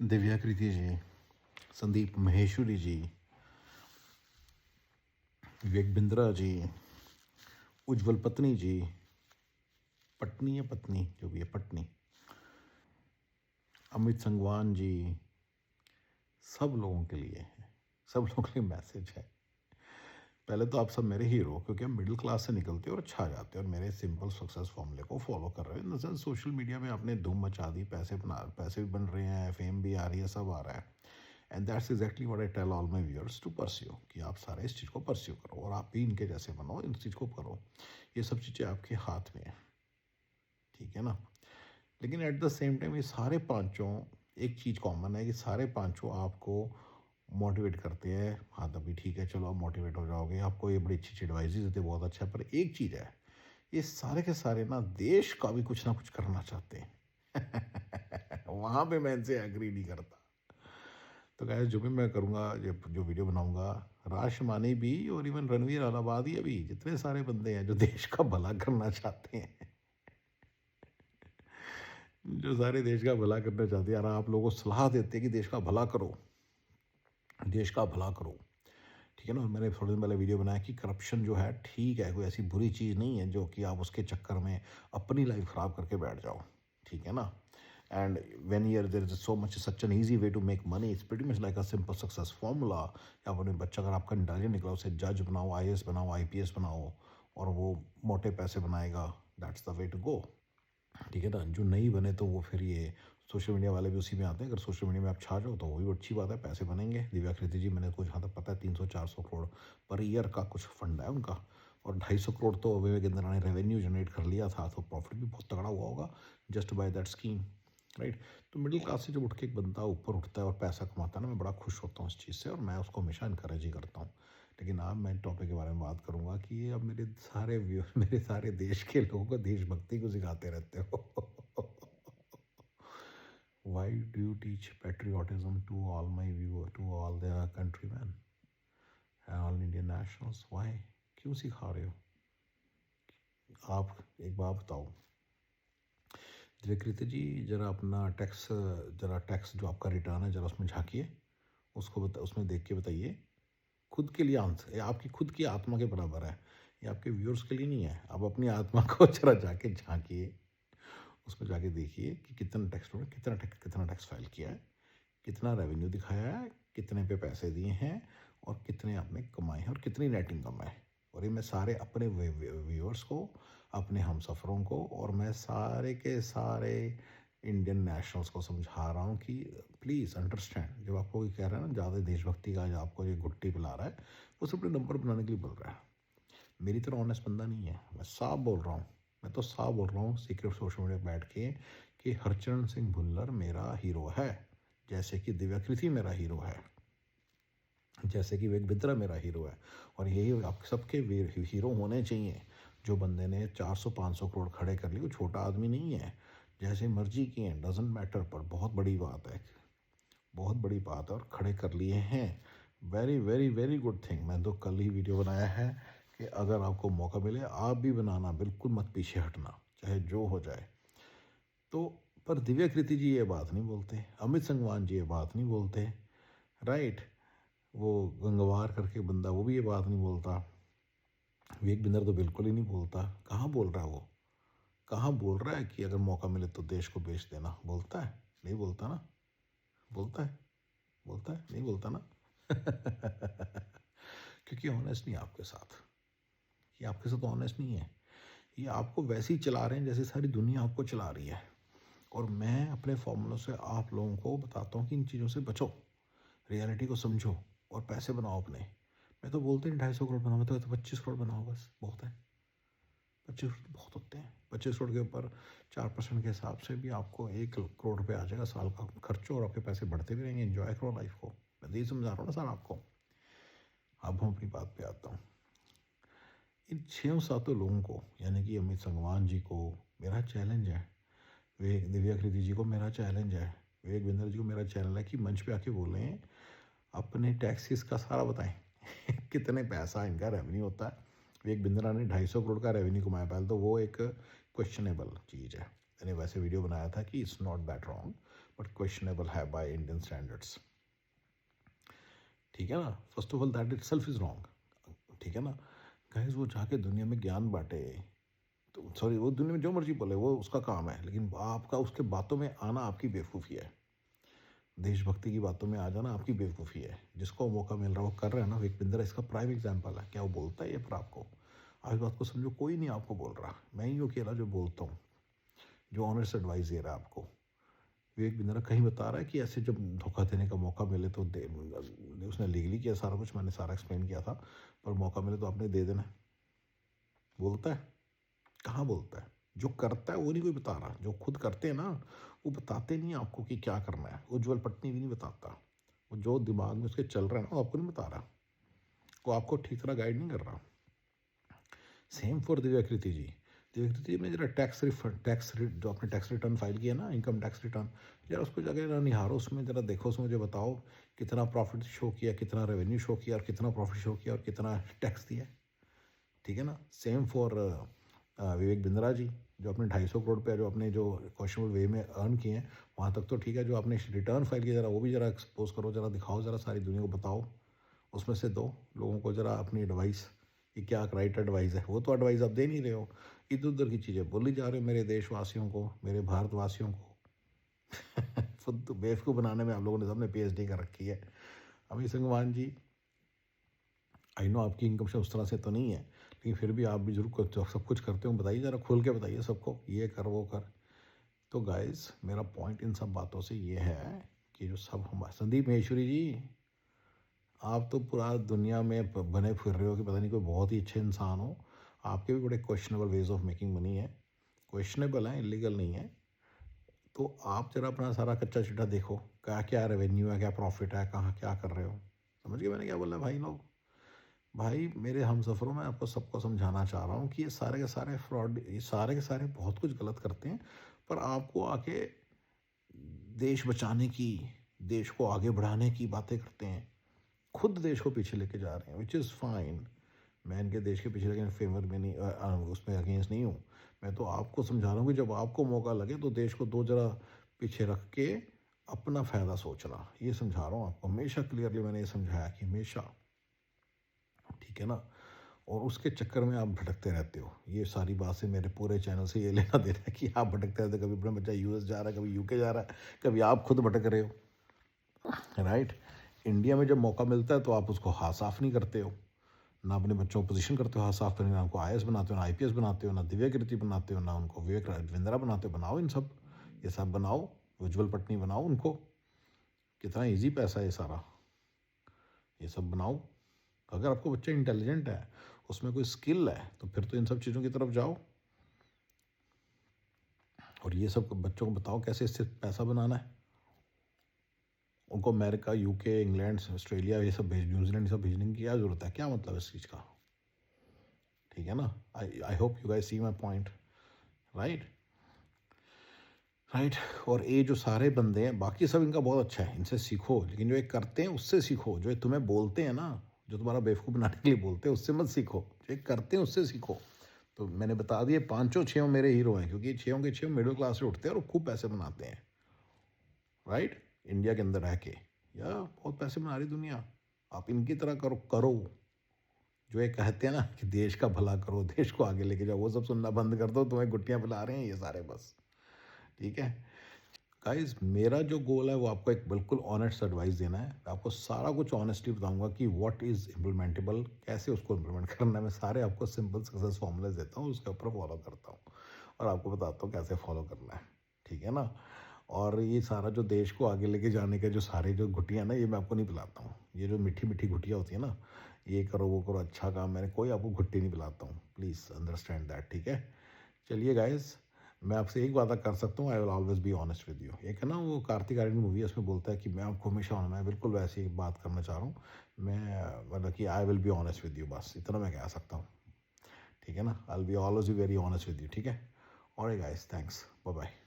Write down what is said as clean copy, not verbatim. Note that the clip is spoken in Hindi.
दिव्याकृति जी, संदीप महेश्वरी जी, विवेक बिंद्रा जी, उज्जवल पत्नी जी, पत्नी या पत्नी जो भी है पत्नी, अमित संगवान जी, सब लोगों के लिए है, सब लोगों के लिए मैसेज है। पहले तो आप सब मेरे हीरो हो, क्योंकि आप मिडिल क्लास से निकलते हो और छा जाते हो और मेरे सिंपल सक्सेस फॉर्मूले को फॉलो कर रहे हो। In the sense social media में आपने धूम मचा दी, पैसे भी बन रहे हैं, फेम भी आ रही है, सब आ रहा है। And that's exactly what I tell all my viewers to pursue, कि आप सारे इस चीज़ को परस्यू करो और आप भी इनके जैसे बनो, इन चीज़ को करो। ये सब चीज़ें आपके हाथ में है, ठीक है ना। लेकिन एट द सेम टाइम ये सारे पांचों, एक चीज़ कॉमन है कि सारे पांचों आपको मोटिवेट करते हैं। हाँ तभी ठीक है, चलो आप मोटिवेट हो जाओगे, आपको ये बड़ी अच्छी अच्छी एडवाइजेज देते हैं, बहुत अच्छा है। पर एक चीज़ है, ये सारे के सारे ना देश का भी कुछ ना कुछ करना चाहते हैं। वहाँ पे मैं इनसे एग्री नहीं करता। तो गाइस जो भी मैं करूँगा, ये जो वीडियो बनाऊँगा, राज शमानी भी और इवन रणवीर अलाहाबादी अभी जितने सारे बंदे हैं जो देश का भला करना चाहते हैं, जो सारे देश का भला करना चाहते हैं, यार आप लोगों को सलाह देते हैं कि देश का भला करो, देश का भला करो, ठीक है ना। और मैंने थोड़े दिन पहले वीडियो बनाया कि करप्शन जो है ठीक है, कोई ऐसी बुरी चीज़ नहीं है जो कि आप उसके चक्कर में अपनी लाइफ ख़राब करके बैठ जाओ, ठीक है ना। And when year there is so much such an easy way to make money, it's pretty much like a simple success formula. या अपने बच्चा अगर आपका इंटेलिजेंट निकला, उसे जज बनाओ, आईएएस बनाओ, आईपीएस बनाओ और वो मोटे पैसे बनाएगा, that's the way to go, ठीक है ना। जो नहीं बने तो वो फिर ये सोशल मीडिया वाले भी उसी में आते हैं। अगर सोशल मीडिया में आप छा जाओ तो वो भी अच्छी बात है, पैसे बनेंगे। दिव्याकृति जी, मैंने कुछ जहाँ तक पता है 300-400 करोड़ पर ईयर का कुछ फंड है उनका, और 250 करोड़ तो विवेक इंदिरा ने रेवेन्यू जनरेट कर लिया था, तो प्रॉफिट भी बहुत तगड़ा हुआ होगा just by that scheme, right. तो मिडिल क्लास से जब उठ के एक बंदा ऊपर उठता है और पैसा कमाता है ना, मैं बड़ा खुश होता हूँ इस चीज़ से, और मैं उसको हमेशा इनकरेज ही करता हूँ। लेकिन अब मैं टॉपिक के बारे में बात करूंगा कि ये अब मेरे सारे व्यू मेरे सारे देश के लोगों को देशभक्ति को सिखाते रहते हो। Why do you teach patriotism to all my viewers, to all the countrymen and all Indian nationals? Why? क्यों सिखा रहे हो आप? एक बात बताओ दिव्यकृति जी, जरा अपना टैक्स, जरा टैक्स जो आपका रिटर्न है जरा उसमें झांकिए, उसको उसमें देख के बताइए। खुद के लिए आंसर, ये आपकी खुद की आत्मा के बराबर है, ये आपके व्यूअर्स के लिए नहीं है। आप अपनी आत्मा को जरा जाके झांकिए, उसको जाके देखिए कि कितना टैक्स फाइल किया है, कितना रेवेन्यू दिखाया है, कितने पे पैसे दिए हैं और कितने आपने कमाए हैं और कितनी नेट इनकम है। और ये मैं सारे अपने व्यूअर्स को, अपने हम सफ़रों को, और मैं सारे के सारे इंडियन नेशनल्स को समझा रहा हूँ कि प्लीज़ अंडरस्टैंड। जब आपको कोई कह रहा है ना ज़्यादा देशभक्ति का, जो आपको ये गुट्टी पिला रहा है, वो सिर्फ अपने नंबर बनाने के लिए बोल रहा है। मेरी तरह ऑनेस्ट बंदा नहीं है, मैं साफ बोल रहा हूँ। मैं तो साफ बोल रहा हूँ सीक्रेट सोशल मीडिया पर बैठ के कि हरचरण सिंह भुल्लर मेरा हीरो है, जैसे कि दिव्याकृति मेरा हीरो है, जैसे कि विवेक बिंद्रा मेरा हीरो है। और यही आप सबके हीरो होने चाहिए। जो बंदे ने 400-500 करोड़ खड़े कर लिए, वो छोटा आदमी नहीं है। जैसे मर्जी किए, डजेंट मैटर, पर बहुत बड़ी बात है, बहुत बड़ी बात है, और खड़े कर लिए हैं। Very very very good thing. मैं तो कल ही वीडियो बनाया है कि अगर आपको मौका मिले आप भी बनाना, बिल्कुल मत पीछे हटना, चाहे जो हो जाए। तो पर दिव्याकृति जी ये बात नहीं बोलते, अमित संगवान जी ये बात नहीं बोलते, राइट। वो गंगवार करके बंदा, वो भी ये बात नहीं बोलता। विवेक बिंदर तो बिल्कुल ही नहीं बोलता। कहाँ बोल रहा है वो? कहाँ बोल रहा है कि अगर मौका मिले तो देश को बेच देना? बोलता है? नहीं बोलता ना। बोलता है? बोलता है? नहीं बोलता ना। क्योंकि ऑनेस्ट नहीं है आपके साथ, ये आपके साथ ऑनेस्ट नहीं है। ये आपको वैसे ही चला रहे हैं जैसे सारी दुनिया आपको चला रही है। और मैं अपने फॉर्मूलों से आप लोगों को बताता हूँ कि इन चीज़ों से बचो, रियलिटी को समझो और पैसे बनाओ अपने। मैं तो बोलते हैं 250 करोड़ बनाओ, तो 25 करोड़ बनाओ, बस बहुत है। 25 करोड़ बहुत होते हैं। 25 करोड़ के ऊपर 4% के हिसाब से भी आपको 1 करोड़ रुपये आ जाएगा साल का खर्चो, और आपके पैसे बढ़ते भी रहेंगे। एंजॉय करो लाइफ को। मैं तो यही समझा रहा हूँ ना सर आपको। अब हम अपनी बात पे आता हूँ। इन 6-7 लोगों को, यानी कि अमित संगवान जी को मेरा चैलेंज है, विवेक दिव्याकृति जी को मेरा चैलेंज है, विवेक बिंदर जी को मेरा चैलेंज है कि मंच पे आके बोलें, अपने टैक्सेस का सारा बताएं। कितने पैसा इनका रेवेन्यू होता है। विवेक बिंद्रा ने 250 करोड़ का रेवेन्यू कमाया, पहले तो वो एक क्वेश्चनेबल चीज़ है। मैंने वैसे वीडियो बनाया था कि it's not that wrong, but questionable है बाय इंडियन स्टैंडर्ड्स। ठीक है ना, first of all that it self is wrong. ठीक है ना गाइस, वो जाके दुनिया में ज्ञान बांटे, तो सॉरी वो दुनिया में जो मर्जी बोले वो उसका काम है, लेकिन आपका उसके बातों में आना आपकी बेवकूफ़ी है। देशभक्ति की बातों में आ जाना आपकी बेवकूफ़ी है। जिसको मौका मिल रहा है वो कर रहा है ना। विवेक बिंद्रा इसका प्राइम एग्जाम्पल है। क्या वो बोलता है ये पर आपको? आप इस बात को समझो, कोई नहीं आपको बोल रहा, मैं ही अकेला जो बोलता हूँ, जो ऑनेस्ट एडवाइस दे रहा है आपको। विवेक बिंद्रा कहीं बता रहा है कि ऐसे जब धोखा देने का मौका मिले तो दे। उसने लीगली किया सारा कुछ, मैंने सारा एक्सप्लेन किया था, पर मौका मिले तो आपने दे देना है। बोलता है? कहाँ बोलता है? जो करता है वो नहीं कोई बता रहा। जो खुद करते हैं ना वो बताते नहीं आपको कि क्या करना है। उज्ज्वल पटनी भी नहीं बताता। वो जो दिमाग में उसके चल रहा है ना वो आपको नहीं बता रहा। वो आपको ठीक तरह गाइड नहीं कर रहा। सेम फॉर दिव्याकृति जी। दिव्याकृति जी में जरा जो आपने टैक्स रिटर्न फाइल किया ना, इनकम टैक्स रिटर्न, जरा उसको जाके जरा निहारो, उसमें जरा देखो, उसमें मुझे बताओ कितना प्रॉफिट शो किया, कितना रेवेन्यू शो किया, और कितना प्रॉफिट शो किया, और कितना टैक्स दिया। ठीक है ना। सेम फॉर विवेक बिंद्रा जी, जो अपने 250 करोड़ पे जो अपने जो क्वेश्चनेबल वे में अर्न किए हैं, वहाँ तक तो ठीक है। जो आपने रिटर्न फाइल किया, जरा वो भी जरा एक्सपोज करो, जरा दिखाओ, जरा सारी दुनिया को बताओ। उसमें से दो लोगों को जरा अपनी एडवाइस कि क्या राइट एडवाइस है। वो तो एडवाइस आप दे नहीं रहे हो, इधर उधर की चीज़ें बोली जा रहे हो मेरे देशवासियों को, मेरे भारतवासियों को। खुद तो बेवकूफ़ बनाने में आप लोगों ने सबने PhD कर रखी है। अमित संगवान जी, आई नो आपकी इनकम से उस तरह से तो नहीं है, लेकिन फिर भी आप भी जरूर सब कुछ करते हो। बताइए, ज़रा खुल के बताइए सबको, ये कर वो कर। तो गाइस, मेरा पॉइंट इन सब बातों से ये है कि जो सब हम, संदीप महेश्वरी जी, आप तो पूरा दुनिया में बने फिर रहे हो कि पता नहीं कोई बहुत ही अच्छे इंसान हो। आपके भी बड़े questionable ways of making money है। क्वेश्चनेबल है, इलीगल नहीं है। तो आप जरा अपना सारा कच्चा चिट्ठा देखो, क्या क्या रेवेन्यू है, क्या प्रॉफिट है, कहाँ क्या कर रहे हो। समझ गए मैंने क्या बोला भाई लोग? भाई मेरे हमसफ़रों में आपको सबको समझाना चाह रहा हूँ कि ये सारे के सारे फ्रॉड, ये सारे के सारे बहुत कुछ गलत करते हैं, पर आपको आके देश बचाने की, देश को आगे बढ़ाने की बातें करते हैं। खुद देश को पीछे लेके जा रहे हैं, विच इज़ फाइन। मैं इनके देश के पीछे लेकिन फेवर में नहीं, उसमें अगेंस्ट नहीं हूँ। मैं तो आपको समझा रहा हूँ कि जब आपको मौका लगे तो देश को दो जरा पीछे रख के अपना फ़ायदा सोचना, ये समझा रहा हूँ आपको। हमेशा क्लियरली मैंने ये समझाया कि हमेशा, ठीक है ना। और उसके चक्कर में आप भटकते रहते हो। ये सारी बात से मेरे पूरे चैनल से ये लेना देना है कि आप भटकते रहते हो। कभी अपना बच्चा US जा रहा है, कभी UK जा रहा है, कभी आप खुद भटक रहे हो। राइट। इंडिया में जब मौका मिलता है तो आप उसको हाथ साफ नहीं करते हो, ना अपने बच्चों को पोजीशन करते हो हाथ साफ करने, ना उनको IAS बनाते हो, ना IPS बनाते हो, ना दिव्याकृति बनाते हो, ना उनको विवेक बिंद्रा बनाते हो। बनाओ इन सब, ये सब बनाओ, उज्ज्वल पटनी बनाओ उनको। कितना ईजी पैसा है ये सारा, ये सब बनाओ। अगर आपको बच्चा इंटेलिजेंट है, उसमें कोई स्किल है, तो फिर तो इन सब चीज़ों की तरफ जाओ और ये सब बच्चों को बताओ कैसे इससे पैसा बनाना है। उनको अमेरिका, UK, इंग्लैंड, ऑस्ट्रेलिया, ये सब न्यूजीलैंड, ये सब भेजने की क्या ज़रूरत है? क्या मतलब इस चीज़ का? ठीक है ना। I hope you guys see my point. Right. Right. और ये जो सारे बंदे हैं, बाकी सब इनका बहुत अच्छा है, इनसे सीखो, लेकिन जो ये करते हैं उससे सीखो। जो ये तुम्हें बोलते हैं ना, जो तुम्हारा बेवकूफ़ बनाने के लिए बोलते हैं, उससे मत सीखो। जो ये करते हैं उससे सीखो। तो मैंने बता दिए, पाँचों छयों मेरे हीरो हैं, क्योंकि छयों के छयों मिडिल क्लास से उठते हैं और खूब पैसे बनाते हैं। राइट। इंडिया के अंदर रह के या बहुत पैसे बना रही दुनिया। आप इनकी तरह करो करो। जो ये कहते हैं ना कि देश का भला करो, देश को आगे लेके जाओ, वो सब सुनना बंद कर दो। तुम्हें गुट्टियाँ पिला रहे हैं ये सारे बस। ठीक है गाइज, मेरा जो गोल है वो आपको एक बिल्कुल ऑनेस्ट एडवाइस देना है। मैं आपको सारा कुछ ऑनेस्टली बताऊंगा कि व्हाट इज़ इम्प्लीमेंटेबल, कैसे उसको इम्प्लीमेंट करना है। मैं सारे आपको सिंपल सक्सेस फॉर्मूले देता हूँ, उसके ऊपर फॉलो करता हूँ और आपको बताता हूँ कैसे फॉलो करना है। ठीक है ना। और ये सारा जो देश को आगे लेके जाने के जो सारे जो घुटियाँ ना, ये मैं आपको नहीं पिलाता हूँ। ये जो मीठी मीठी घुटियाँ होती है ना, ये करो वो करो, अच्छा काम, मैंने कोई आपको घुट्टी नहीं पिलाता हूँ। Please understand that. ठीक है। चलिए गाइज, मैं आपसे एक वादा कर सकता हूँ, I will always be honest with you. एक है ना वो कार्तिक आर्यन मूवी है, उसमें बोलता है कि मैं आपको हमेशा, मैं बिल्कुल वैसी बात करना चाह रहा हूँ। मैं मतलब कि I will be honest with you, बस इतना मैं कह सकता हूँ। ठीक है ना। I will be always be very honest with you. ठीक है। Alright guys, thanks, bye bye.